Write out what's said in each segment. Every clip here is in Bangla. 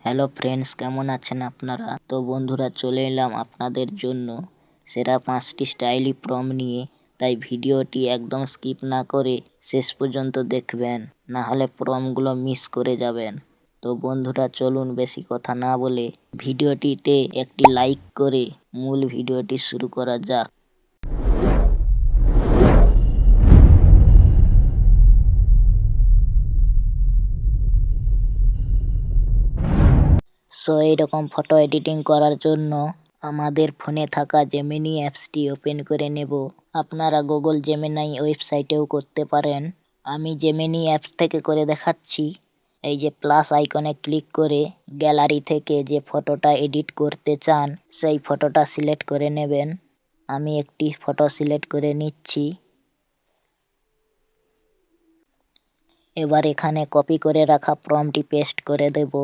হ্যালো ফ্রেন্ডস, কেমন আছেন আপনারা? তো বন্ধুরা, চলে এলাম আপনাদের জন্য সেরা 5টি স্টাইলি প্রম নিয়ে। তাই ভিডিওটি একদম স্কিপ না করে শেষ পর্যন্ত দেখবেন, না হলে প্রমগুলো মিস করে যাবেন। তো বন্ধুরা, চলুন বেশি কথা না বলে ভিডিওটিতে একটি লাইক করে মূল ভিডিওটি শুরু করা যাক। সো এইরকম ফটো এডিটিং করার জন্য আমাদের ফোনে থাকা জেমিনি অ্যাপসটি ওপেন করে নেব। আপনারা গুগল জেমিনাই ওয়েবসাইটেও করতে পারেন। আমি জেমিনি অ্যাপস থেকে করে দেখাচ্ছি। এই যে প্লাস আইকনে ক্লিক করে গ্যালারি থেকে যে ফটোটা এডিট করতে চান সেই ফটোটা সিলেক্ট করে নেবেন। আমি একটি ফটো সিলেক্ট করে নিচ্ছি। এবার এখানে কপি করে রাখা প্রম্পটটি পেস্ট করে দেব।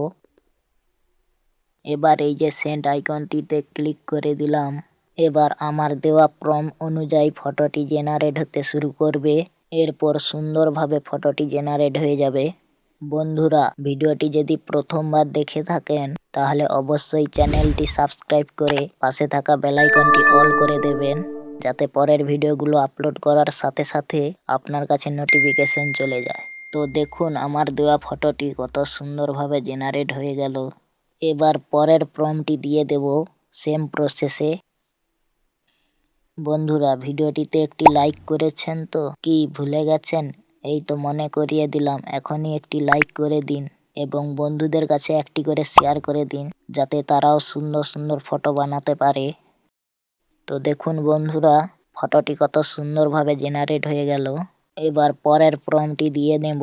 এবার এই যে সেন্ড আইকনটিতে ক্লিক করে দিলাম। এবার আমার দেওয়া প্রম্পট অনুযায়ী ফটোটি জেনারেট হতে শুরু করবে। এরপর সুন্দরভাবে ফটোটি জেনারেট হয়ে যাবে। বন্ধুরা, ভিডিওটি যদি প্রথমবার দেখে থাকেন তাহলে অবশ্যই চ্যানেলটি সাবস্ক্রাইব করে পাশে থাকা বেল আইকনটি অল করে দেবেন, যাতে পরের ভিডিওগুলো আপলোড করার সাথে সাথে আপনার কাছে নোটিফিকেশন চলে যায়। তো দেখুন আমার দেওয়া ফটোটি কত সুন্দরভাবে জেনারেট হয়ে গেল। এবার পরের প্রম্পটটি দিয়ে দেব সেম প্রসেসে। বন্ধুরা, ভিডিওটিতে একটি লাইক করেছেন তো? কি ভুলে গেছেন? এই তো মনে করিয়ে দিলাম, এখনই একটি লাইক করে দিন এবং বন্ধুদের কাছে একটি করে শেয়ার করে দিন, যাতে তারাও সুন্দর সুন্দর ফটো বানাতে পারে। তো দেখুন বন্ধুরা, ফটোটি কত সুন্দরভাবে জেনারেট হয়ে গেল। এবার পরের প্রম্পটটি দিয়ে নেব।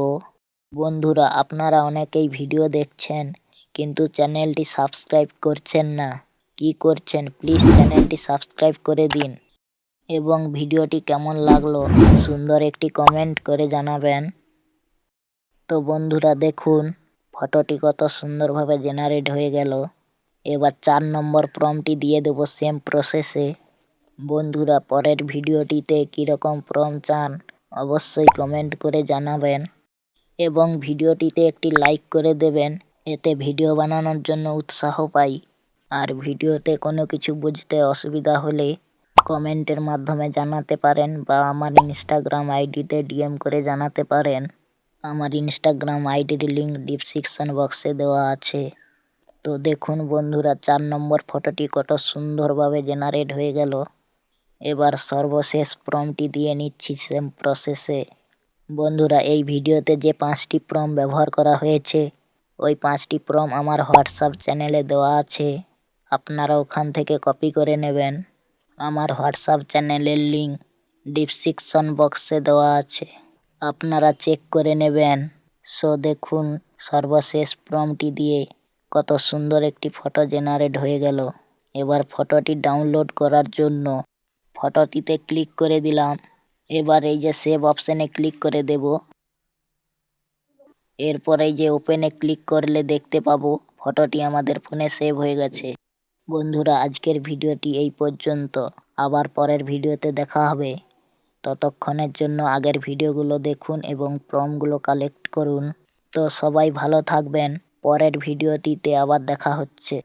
বন্ধুরা, আপনারা অনেকেই ভিডিও দেখছেন কিন্তু চ্যানেলটি সাবস্ক্রাইব করছেন না। কি করছেন? প্লিজ চ্যানেলটি সাবস্ক্রাইব করে দিন এবং ভিডিওটি কেমন লাগলো সুন্দর একটি কমেন্ট করে জানাবেন। তো বন্ধুরা দেখুন, ফটোটি কত সুন্দরভাবে জেনারেট হয়ে গেল। এবার 4 নম্বর প্রম্পটটি দিয়ে দেব সেম প্রসেসে। বন্ধুরা, পরের ভিডিওটিতে কীরকম প্রম্পট চান অবশ্যই কমেন্ট করে জানাবেন এবং ভিডিওটিতে একটি লাইক করে দেবেন। এতে ভিডিও বানানোর জন্য উৎসাহ পাই। আর ভিডিওতে কোনো কিছু বুঝতে অসুবিধা হলে কমেন্টের মাধ্যমে জানাতে পারেন বা আমার ইনস্টাগ্রাম আইডিতে ডিএম করে জানাতে পারেন। আমার ইনস্টাগ্রাম আইডির লিঙ্ক ডিসক্রিপশন বক্সে দেওয়া আছে। তো দেখুন বন্ধুরা, 4 নম্বর ফটোটি কত সুন্দরভাবে জেনারেট হয়ে গেল। এবার সর্বশেষ প্রম্পটটি দিয়ে নিচ্ছি সেম প্রসেসে। বন্ধুরা, এই ভিডিওতে যে 5টি প্রম্পট ব্যবহার করা হয়েছে ওই 5টি প্রম্পট আমার হোয়াটসঅ্যাপ চ্যানেলে দেওয়া আছে। আপনারা ওখান থেকে কপি করে নেবেন। আমার হোয়াটসঅ্যাপ চ্যানেলের লিঙ্ক ডিসক্রিপশন বক্সে দেওয়া আছে, আপনারা চেক করে নেবেন। সো দেখুন, সর্বশেষ প্রম্পটটি দিয়ে কত সুন্দর একটি ফটো জেনারেট হয়ে গেল। এবার ফটোটি ডাউনলোড করার জন্য ফটোটিতে ক্লিক করে দিলাম। এবার এই যে সেভ অপশানে ক্লিক করে দেব। এরপর এই যে ওপেনে ক্লিক করলে দেখতে পাবো ফটোটি আমাদের ফোনে সেভ হয়ে গেছে। বন্ধুরা, আজকের ভিডিওটি এই পর্যন্ত। আবার পরের ভিডিওতে দেখা হবে। ততক্ষণের জন্য আগের ভিডিওগুলো দেখুন এবং প্রম্পটগুলো কালেক্ট করুন। তো সবাই ভালো থাকবেন। পরের ভিডিওটিতে আবার দেখা হচ্ছে।